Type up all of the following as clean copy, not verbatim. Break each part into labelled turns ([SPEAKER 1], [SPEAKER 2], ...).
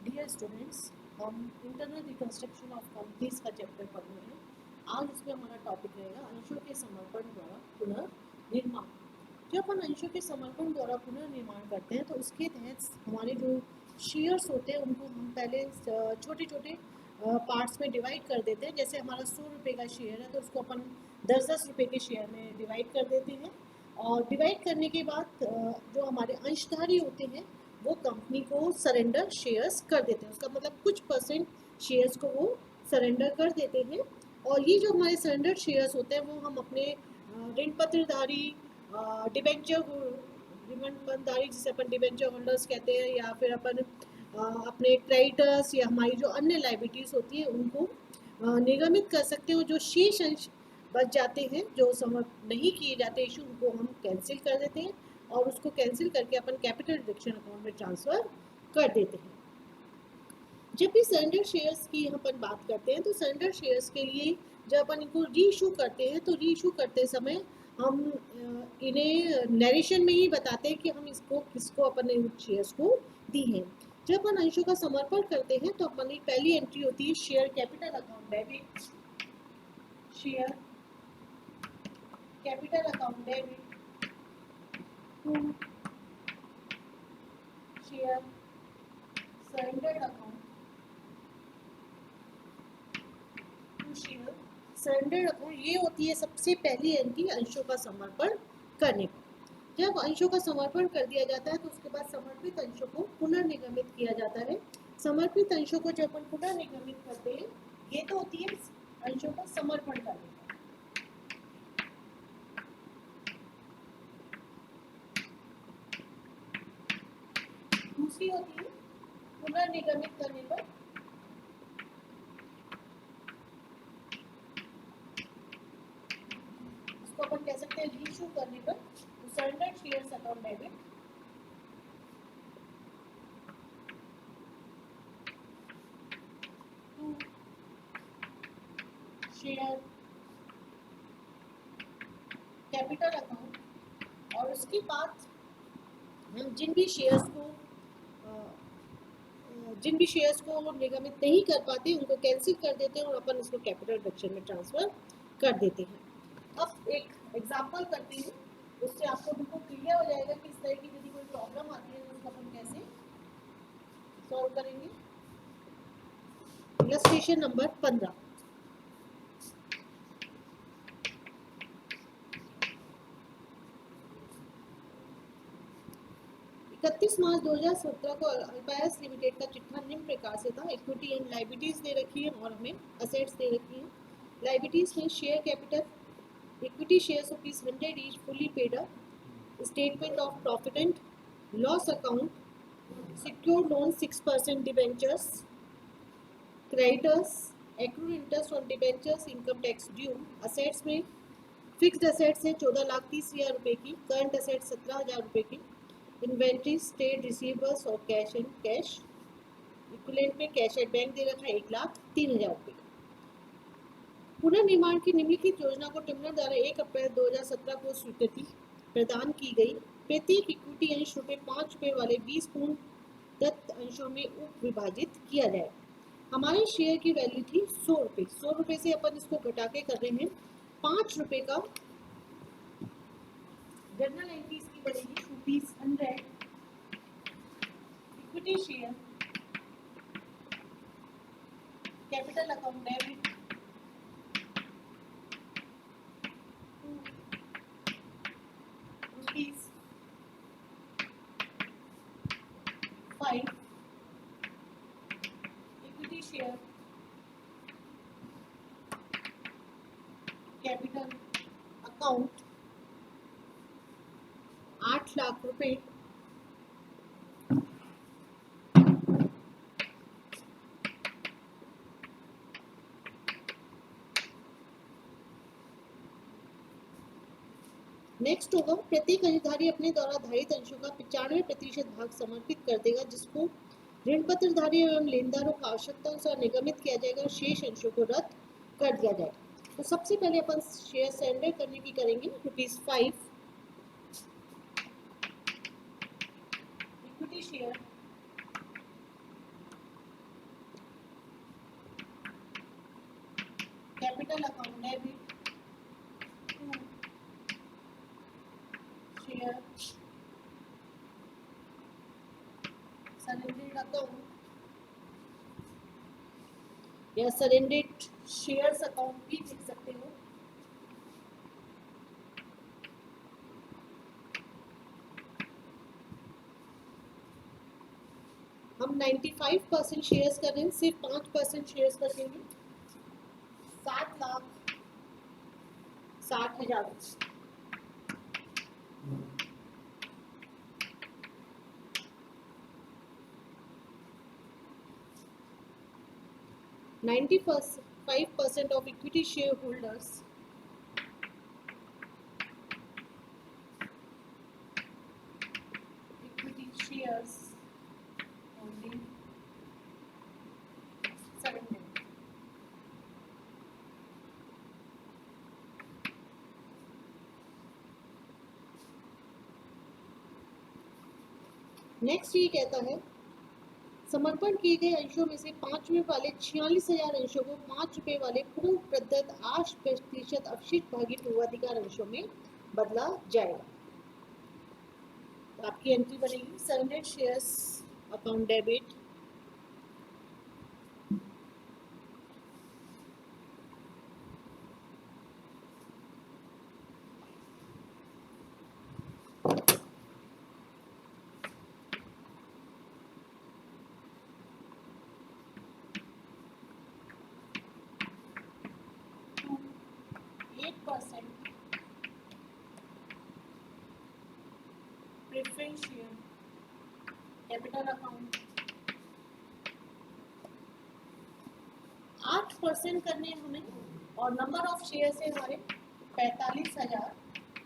[SPEAKER 1] Dear students, हम internal reconstruction of companies का chapter पढ़ रहे हैं। आज इसमें हमारा टॉपिक रहेगा अंशों के समर्पण द्वारा पुनर्निर्माण। जब अपन अंशों के समर्पण द्वारा पुनर्निर्माण करते हैं तो उसके तहत हमारे जो शेयर्स होते हैं उनको हम पहले छोटे छोटे पार्ट्स में डिवाइड कर देते हैं। जैसे हमारा 100 रुपये का शेयर है तो उसको अपन 10-10 रुपये के शेयर में डिवाइड कर देते हैं। और डिवाइड करने के बाद जो हमारे अंशधारी होते हैं वो कंपनी को सरेंडर शेयर्स कर देते हैं। उसका मतलब कुछ परसेंट शेयर्स को वो सरेंडर कर देते हैं। और ये जो हमारे सरेंडर शेयर्स होते हैं वो हम अपने ऋण पत्रधारी, डिबेंचर डिबेंचरधारी जिसे अपन डिबेंचर होल्डर्स कहते हैं, या फिर अपन अपने क्रेडिटर्स या हमारी जो अन्य लाइबिलिटीज होती है उनको निगमित कर सकते हो। जो शेष अंश बच जाते हैं, जो समर्प नहीं किए जाते इशू, उनको हम कैंसिल कर देते हैं और उसको कैंसिल करके अपन कैपिटल रिडक्शन अकाउंट में ट्रांसफर कर देते हैं। जब भी सरेंडर शेयर्स की अपन बात करते हैं तो सरेंडर शेयर्स के लिए जब अपन इनको री इशू करते हैं तो री इशू करते समय हम इन्हें नरेशन में ही बताते हैं कि हम इसको किसको अपन ने शेयर्स को दी हैं। जब अपन अंशों का समर्पण करते हैं तो अपन की पहली एंट्री होती है share capital account debit, share capital account debit to share surrender account to share surrender account. ये होती है सबसे पहली एंट्री अंशों का समर्पण करने पर। जब अंशों का समर्पण कर दिया जाता है तो उसके बाद समर्पित अंशों को पुनर्निगमित किया जाता है। समर्पित अंशों को जब अपन पुनर्निगमित करते हैं, ये तो होती है अंशों का समर्पण करने पर। दूसरी होती है पुनर्निगमित करने पर। इसको अपन कह सकते हैं रीइश्यू करने पर। Surrender shares account debit to share capital account. और उसके बाद हम जिन भी शेयर्स को निगमित नहीं कर पाते उनको कैंसिल कर देते हैं और अपन इसको कैपिटल रिडक्शन में ट्रांसफर कर देते हैं। अब एक एग्जांपल करते हैं, उससे आपको बिल्कुल क्लियर हो जाएगा कि इस तरह की यदि कोई प्रॉब्लम आती है तो उसको अपन कैसे सॉल्व करेंगे। Illustration number 15। 31 मार्च 2017 को अल्पायस लिमिटेड का चिट्ठा निम्न प्रकार से था। इक्विटी एंड लाइबिलिटीज दे रखी है और हमें असेट्स दे रखी है। लाइबिलिटीज में share capital, equity shares rupees 100 each fully paid up, statement of profit and loss account, secured loan 6% debentures, creditors, accrued interest on debentures, income tax due। assets में fixed assets है 14,30,000 रुपए की, current assets 17,000 रुपए की, inventory, state receivables और cash and cash equivalent में cash at bank दे रखा है 1,03,000 रुपए। पुनर्निर्माण की निम्नलिखित योजना को टिमनर द्वारा 1 अप्रैल 2017 को स्वीकृति प्रदान की गई। प्रत्येक इक्विटी अंश ₹5 वाले 20 पूर्ण दत्त अंशों में उप विभाजित किया जाए। हमारे शेयर की वैल्यू थी 100 रुपये। 100 रुपये से अपन इसको घटा के कर रहे हैं 5 रुपये का। जनरल एंट्री इसकी बनेगी ₹100 equity share capital account debit ₹5 equity share capital account 8 lakh रुपए। नेक्स्ट होगा प्रत्येक अंशधारी अपने द्वारा धारित अंशों का 95% भाग समर्पित कर देगा, जिसको ऋण पत्रधारी एवं लेनदारों की आवश्यकता अनुसार निगमित किया जाएगा और शेष अंशों को रद्द कर दिया जाएगा। तो सबसे पहले अपन शेयर सरेंडर करने की करेंगे ₹5 equity share capital account debit to share surrendered account या सरेंडर्ड शेयर्स अकाउंट भी लिख सकते हो। हम 95% शेयर्स कर रहे हैं, सिर्फ 5% शेयर्स बचेंगे। 7,60,000। 95% of equity shareholders equity shares holding surrender। Next ये कहता है समर्पण किए गए अंशों में से 5 रुपए वाले 46,000 अंशों को 5 रुपए वाले पूर्व प्रदत्त 8% अवशिष्ट भागी पूर्वाधिकार अंशों में बदला जाएगा। तो आपकी एंट्री बनेगी surrendered shares account debit to 8% preference share capital account. 8% करने हैं हमें और नंबर ऑफ शेयर है हमारे 45,000।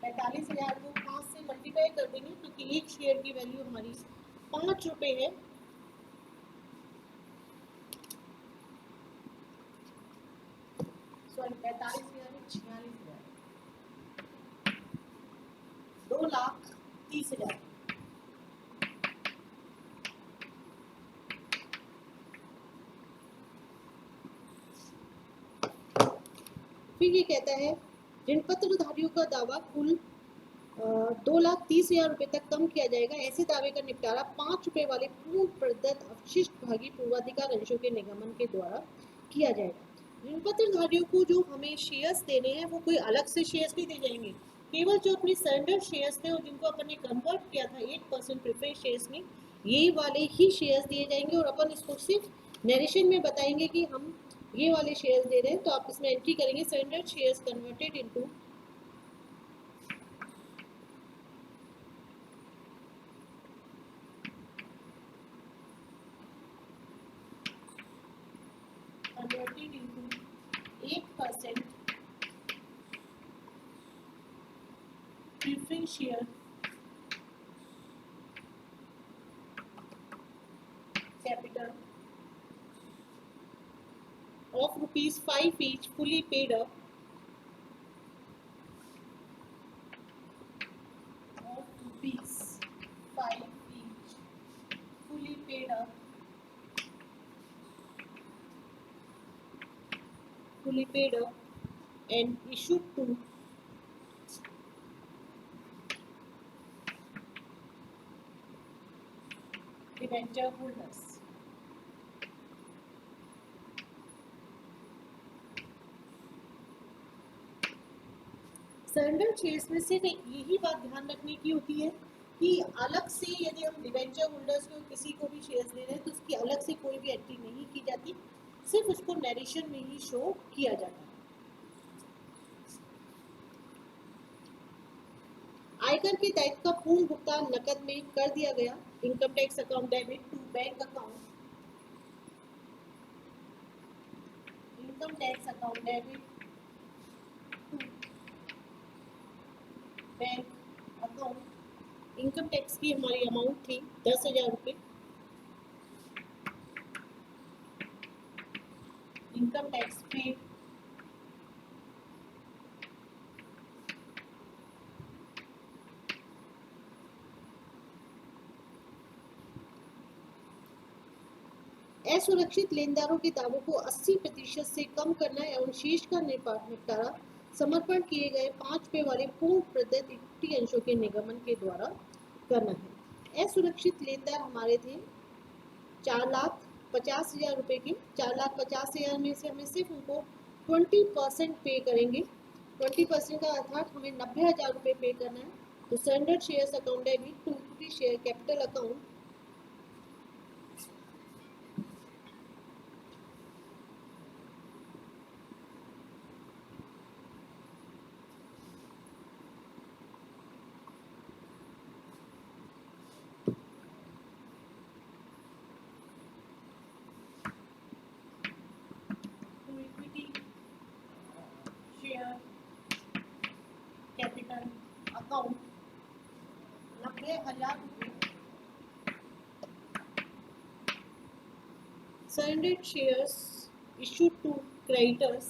[SPEAKER 1] 45,000 को 5 से मल्टीप्लाई कर देंगे क्योंकि एक शेयर की वैल्यू हमारी 5 रुपए है। सॉरी 45,000 46,000 2,30,000। फिर ये कहता है ऋण पत्रधारियों का दावा कुल 2,30,000 रुपए तक कम किया जाएगा। ऐसे दावे का निपटारा 5 रुपए वाले पूर्व प्रदत्त अवशिष्ट भागी पूर्वाधिकार अंशों के निगमन के द्वारा किया जाएगा। ऋण पत्रधारियों को जो हमें शेयर्स देने हैं वो कोई अलग से शेयर्स नहीं दे जाएंगे, केवल जो अपने सरेंडर शेयर्स थे और जिनको अपन ने कन्वर्ट किया था 8% प्रेफरेंस शेयर्स में, ये वाले ही शेयर्स दिए जाएंगे और अपन इसको सिर्फ नरेशन में बताएंगे कि हम ये वाले शेयर्स दे रहे हैं। तो आप इसमें एंट्री करेंगे surrender shares converted into converted into 8% preference share capital of ₹5 each fully paid up of ₹5 each fully paid up and issued to debenture holders। Surrender shares में सिर्फ यही बात ध्यान रखने की होती है कि अलग से यदि हम डिबेंचर होल्डर्स को किसी को भी शेयर्स दे रहे हैं तो उसकी अलग से कोई भी एंट्री नहीं की जाती, सिर्फ उसको नरेशन में ही शो किया जाता है। आयकर के दायित्व का पूर्ण भुगतान नकद में कर दिया गया। Income tax account debit to bank account. Income tax account debit to bank account. Income tax की हमारी अमाउंट थी 10,000 रुपये। इनकम टैक्स पेड असुरक्षित लेनदारों के दावों को 80% से कम करना एवं शेष का निपटारा समर्पण किए गए 5 पे वाले पूर्ण प्रदत्त इक्विटी अंशों के निगमन के द्वारा करना है। असुरक्षित लेनदार हमारे थे 4,50,000 रुपए के। 4,50,000 में से हमें सिर्फ उनको 20% पे करेंगे। 20% का अर्थात हमें 90,000 रुपए पे करना है। तो surrendered shares account debit to equity share capital account to equity share capital account 90,000 रुपए surrendered shares issued to creditors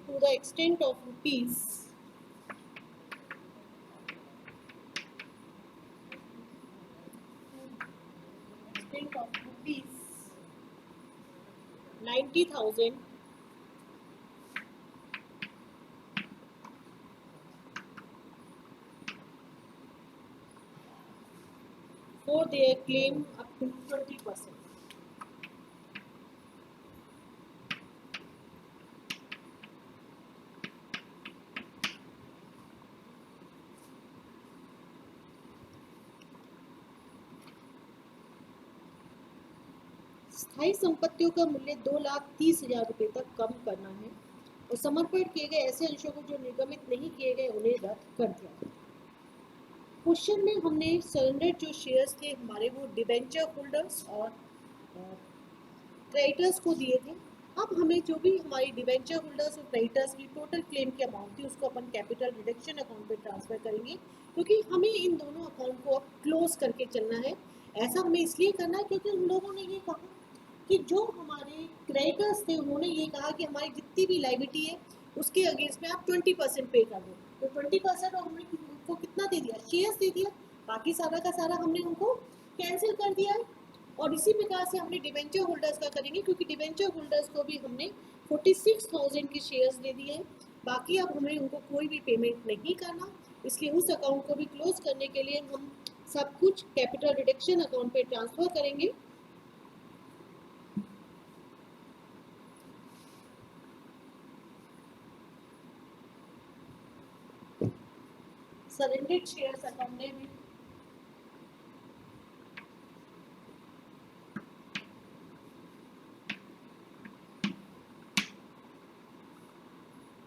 [SPEAKER 1] to the extent of rupees 90,000 for their claim up to 20%. स्थायी संपत्तियों का मूल्य 2,30,000 रुपए तक कम करना है और समर्पण किए गए ऐसे अंशों को जो निर्गमित नहीं किए गए उन्हें रद्द कर दिया। क्वेश्चन में हमने सरेंडर जो शेयर्स थे हमारे वो डिबेंचर होल्डर्स और क्रेडिटर्स को दिए थे। अब हमें जो भी हमारी डिबेंचर होल्डर्स और क्रेडिटर्स की टोटल क्लेम की अमाउंट थी उसको अपन कैपिटल रिडक्शन अकाउंट पे ट्रांसफर करेंगे क्योंकि हमें इन दोनों अकाउंट को अब क्लोज करके चलना है। ऐसा हमें इसलिए करना है क्योंकि उन लोगों ने ये कहा कि जो हमारे क्रेडिटर्स थे उन्होंने ये कहा कि हमारी जितनी भी लायबिलिटी है उसके अगेंस्ट में आप 20% पे कर दो। तो 20% और हमने उनको कितना दे दिया, शेयर्स दे दिया, बाकी सारा का सारा हमने उनको कैंसिल कर दिया है। और इसी प्रकार से हमने डिबेंचर होल्डर्स का करेंगे क्योंकि डिबेंचर होल्डर्स को भी हमने 46,000 के शेयर्स दे दिए हैं। बाकी अब हमें उनको कोई भी पेमेंट नहीं करना, इसलिए उस अकाउंट को भी क्लोज करने के लिए हम सब कुछ कैपिटल रिडक्शन अकाउंट पे ट्रांसफर करेंगे। सरेंडर्ड शेयर्स अकाउंट में भी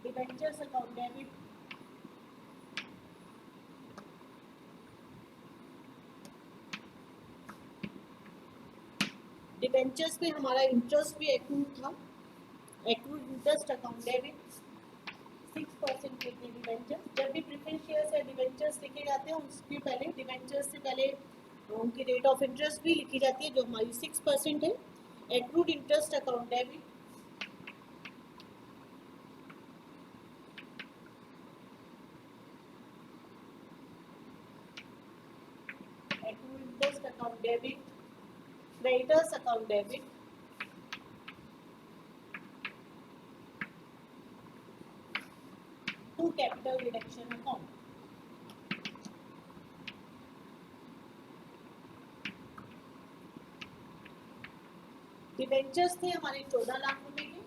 [SPEAKER 1] डिबेंचर्स अकाउंट डेबिट डिबेंचर्स में हमारा इंटरेस्ट भी एक्रूड था, एक्रूड इंटरेस्ट अकाउंट डेबिट 6% के डिबेंचर। जब भी प्रेफरेंस शेयर्स या डिबेंचर्स लिखे जाते हैं उसके पहले डिबेंचर्स से पहले उनकी रेट ऑफ इंटरेस्ट भी लिखी जाती है जो हमारी 6% है। Accrued interest account debit accrued interest account debit creditors account debit to capital reduction account. Debentures थे हमारे 14 लाख रुपए के,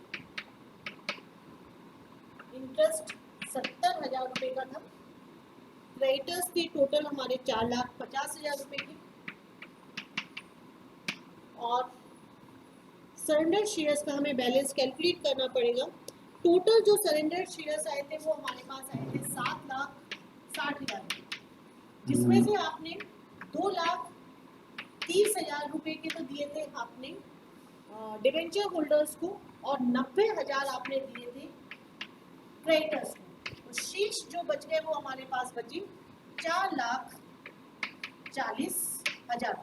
[SPEAKER 1] इंटरेस्ट 70,000 रुपए का था। क्रेडिटर्स थे टोटल हमारे 4,50,000 रुपए के और सरेंडर शेयर्स का हमें बैलेंस कैलकुलेट करना पड़ेगा। टोटल जो सरेंडर शेयर्स आए थे वो हमारे पास आए थे 7,60,000, जिसमें से आपने 2,30,000 रुपए के तो दिए थे आपने डिबेंचर होल्डर्स को और 90,000 आपने दिए थे क्रेडिटर्स को। तो शेष जो बच गए वो हमारे पास बची 4,40,000।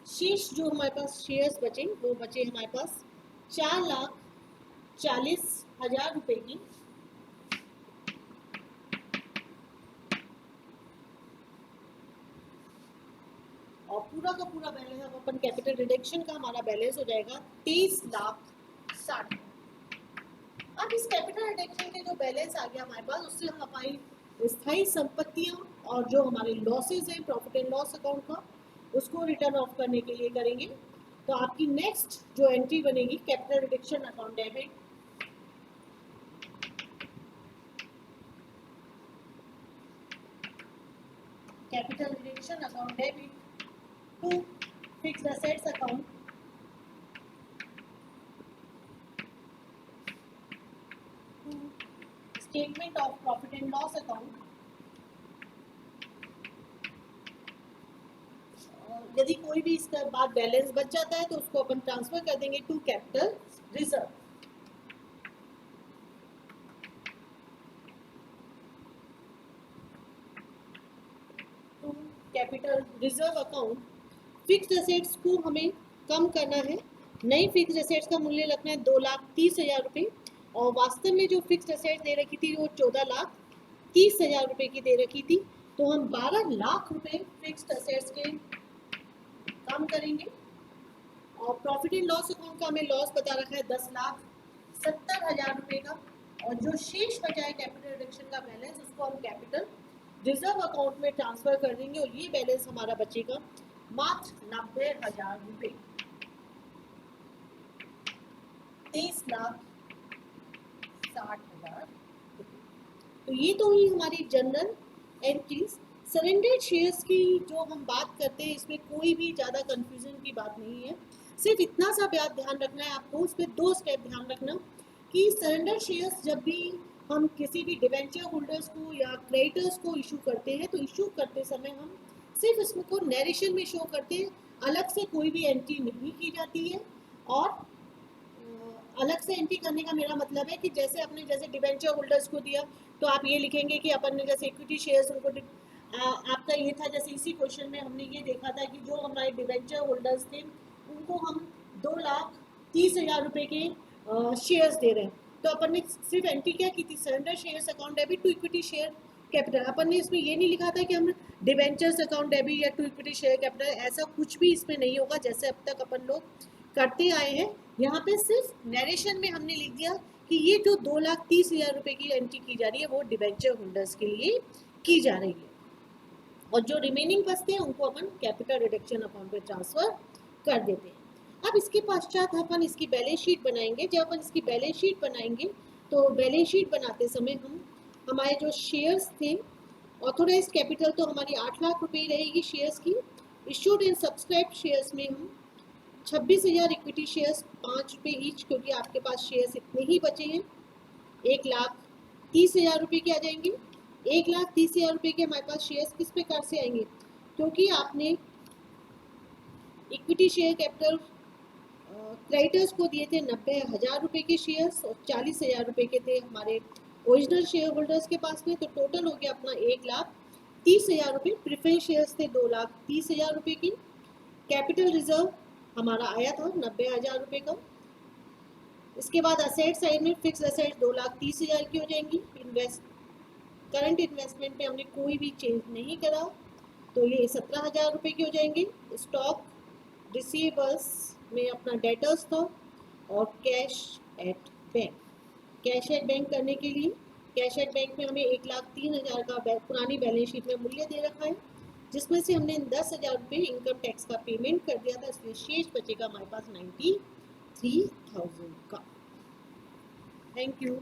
[SPEAKER 1] शेष जो हमारे पास शेयर्स बचे वो बचे हमारे पास 4,40,000 रुपए की। और पूरा का पूरा बैलेंस अब अपन कैपिटल रिडक्शन का हमारा बैलेंस हो जाएगा 23,60,000। अब इस कैपिटल रिडक्शन के जो बैलेंस आ गया हमारे पास, उससे हम हमारी स्थायी संपत्तियां और जो हमारे लॉसेज हैं प्रॉफिट एंड लॉस अकाउंट का, उसको रिटर्न ऑफ करने के लिए करेंगे। तो आपकी नेक्स्ट जो एंट्री बनेगी capital reduction account debit, capital reduction account debit to fixed assets account to statement of profit and loss account. यदि कोई भी इसके बाद बैलेंस बच जाता है तो उसको अपन ट्रांसफर कर देंगे to capital reserve. To capital reserve account fixed assets को हमें कम करना है। नई फिक्स्ड असेट्स का मूल्य रखना है 2,30,000 रुपये, और वास्तव में जो फिक्स्ड असेट्स दे रखी थी वो 14,30,000 रुपये की दे रखी थी। तो हम 12 लाख रुपए फिक्स्ड असेट्स के कम करेंगे। और प्रॉफिट एंड लॉस अकाउंट का हमें लॉस बता रखा है 10,70,000 रुपये का। और जो शेष बचा है कैपिटल रिडक्शन का बैलेंस, उसको हम कैपिटल रिजर्व अकाउंट में ट्रांसफर कर देंगे, और ये बैलेंस हमारा बचेगा मात्र 90,000 रुपये। 23,60,000। तो ये तो हुई हमारी जनरल एंट्रीज। सरेंडर्ड शेयर्स की जो हम बात करते हैं, इसमें कोई भी ज़्यादा कंफ्यूजन की बात नहीं है। सिर्फ इतना सा ध्यान रखना है आपको, उस पर 2 स्टेप ध्यान रखना कि सरेंडर्ड शेयर्स जब भी हम किसी भी डिवेंचर होल्डर्स को या क्रेडिटर्स को इशू करते हैं, तो इशू करते समय हम सिर्फ इसमें को नरेशन में शो करते हैं, अलग से कोई भी एंट्री नहीं की जाती है। और अलग से एंट्री करने का मेरा मतलब है कि जैसे अपने जैसे डिवेंचर होल्डर्स को दिया तो आप ये लिखेंगे कि अपन ने जैसे इक्विटी शेयर्स उनको आपका ये था, जैसे इसी क्वेश्चन में हमने ये देखा था कि जो हमारे डिवेंचर होल्डर्स थे उनको हम 2,30,000 रुपये के शेयर्स दे रहे हैं। तो अपन ने सिर्फ एंट्री क्या की थी, surrender shares account debit to equity share capital. अपन ने इसमें ये नहीं लिखा था कि हम डिवेंचर्स अकाउंट डेबिट या टू इक्विटी शेयर कैपिटल, ऐसा कुछ भी इसमें नहीं होगा जैसे अब तक अपन लोग करते आए हैं। यहाँ पे सिर्फ नरेशन में हमने लिख दिया कि ये जो 2,30,000 रुपये की एंट्री की जा रही है वो डिवेंचर होल्डर्स के लिए की जा रही है, और जो रिमेनिंग बचते हैं उनको अपन कैपिटल रिडक्शन अकाउंट पे ट्रांसफर कर देते हैं। अब इसके पश्चात अपन इसकी बैलेंस शीट बनाएंगे। जब अपन इसकी बैलेंस शीट बनाएंगे तो बैलेंस शीट बनाते समय हम हमारे जो शेयर्स थे, ऑथोराइज कैपिटल तो हमारी 8 लाख रुपये रहेगी शेयर्स की। इशूड एंड सब्सक्राइब शेयर्स में हम 26,000 इक्विटी शेयर्स 5 रुपये ईच, क्योंकि आपके पास शेयर्स इतने ही बचे हैं। 1,30,000 रुपये के आ जाएंगे। 1,30,000 रुपये के हमारे पास शेयर्स किस प्रकार से आएंगे, क्योंकि आपने इक्विटी शेयर कैपिटल क्रेडिटर्स को दिए थे 90,000 रुपये के शेयर्स, और 40,000 रुपये के थे हमारे ओरिजिनल शेयर होल्डर्स के पास में। तो टोटल हो गया अपना 1,30,000 रुपये। प्रेफरेंस शेयर्स थे 2,30,000 रुपये की। कैपिटल रिजर्व हमारा आया था 90,000 रुपये का। इसके बाद असेट साइड में फिक्स असेट 2,30,000 की हो जाएंगी। करंट इन्वेस्टमेंट में हमने कोई भी चेंज नहीं करा, तो ये 17,000 रुपये की हो जाएंगी। स्टॉक रिसीवेबल्स में अपना डेटर्स था, और cash at bank. Cash at bank करने के लिए कैश एट बैंक में हमें 1,03,000 का पुरानी बैलेंस शीट में मूल्य दे रखा है, जिसमें से हमने 10,000 रुपये इनकम टैक्स का पेमेंट कर दिया था, इसलिए शेष बचेगा हमारे पास 93,000 का। Thank you.